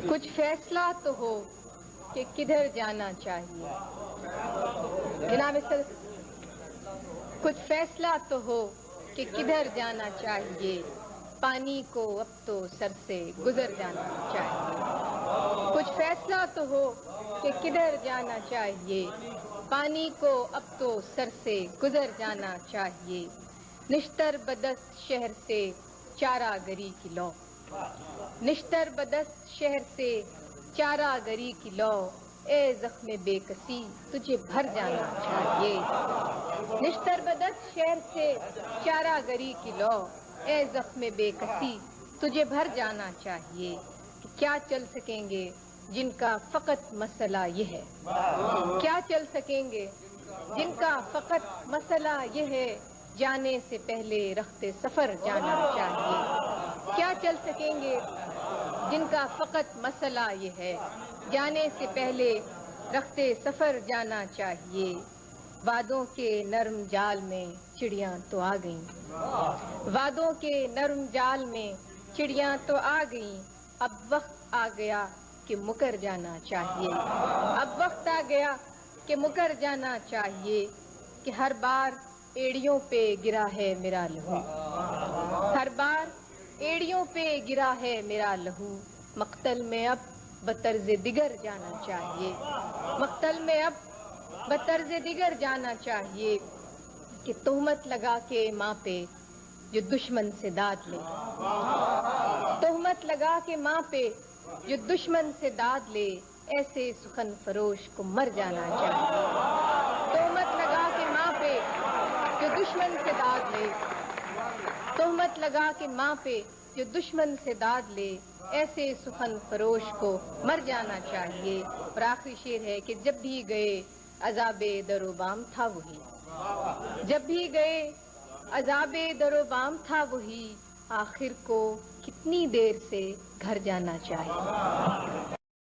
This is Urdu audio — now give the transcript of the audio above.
کچھ فیصلہ تو ہو کہ کدھر جانا چاہیے. جناب سر، کچھ فیصلہ تو ہو کہ کدھر جانا چاہیے. پانی کو اب تو سر سے گزر جانا چاہیے. کچھ فیصلہ تو ہو کہ کدھر جانا چاہیے. پانی کو اب تو سر سے گزر جانا چاہیے. نشتر بدست شہر سے چارہ گری کی لو. نشتر بدست شہر سے چارہ گری کی لو. اے زخم بے کسی تجھے بھر جانا چاہیے. نشتر بدست شہر سے چارہ گری کی لو. اے زخم بے کسی تجھے بھر جانا چاہیے. کہ کیا چل سکیں گے جن کا فقط مسئلہ یہ ہے. کیا چل سکیں گے جن کا فقط مسئلہ یہ ہے. جانے سے پہلے رخت سفر جانا چاہیے. کیا چل سکیں گے جن کا فقط مسئلہ یہ ہے. جانے سے پہلے رخت سفر جانا چاہیے. وعدوں کے نرم جال میں چڑیاں تو آ گئیں. وعدوں کے نرم جال میں چڑیاں تو آ گئیں. اب وقت آ گیا کہ مکر جانا چاہیے. اب وقت آ گیا کہ مکر جانا چاہیے. کہ ہر بار ایڑیوں پہ گرا ہے میرا لہو. ہر بار ایڑیوں پہ گرا ہے میرا لہو. مقتل میں اب بطرز دیگر جانا چاہیے. مقتل میں اب بطرز دیگر جانا چاہیے. کہ تہمت لگا کے ماں پہ جو دشمن سے داد لے. تہمت لگا کے ماں پہ جو دشمن سے داد لے. ایسے سخن فروش کو مر جانا چاہیے. تہمت لگا کے ماں پہ جو دشمن سے داد لے. تہمت لگا کے ماں پہ جو دشمن سے داد لے. ایسے سخن فروش کو مر جانا چاہیے. اور آخری شعر ہے کہ جب بھی گئے عذاب در و بام تھا وہی. جب بھی گئے عذاب در و بام تھا وہی. آخر کو کتنی دیر سے گھر جانا چاہیے.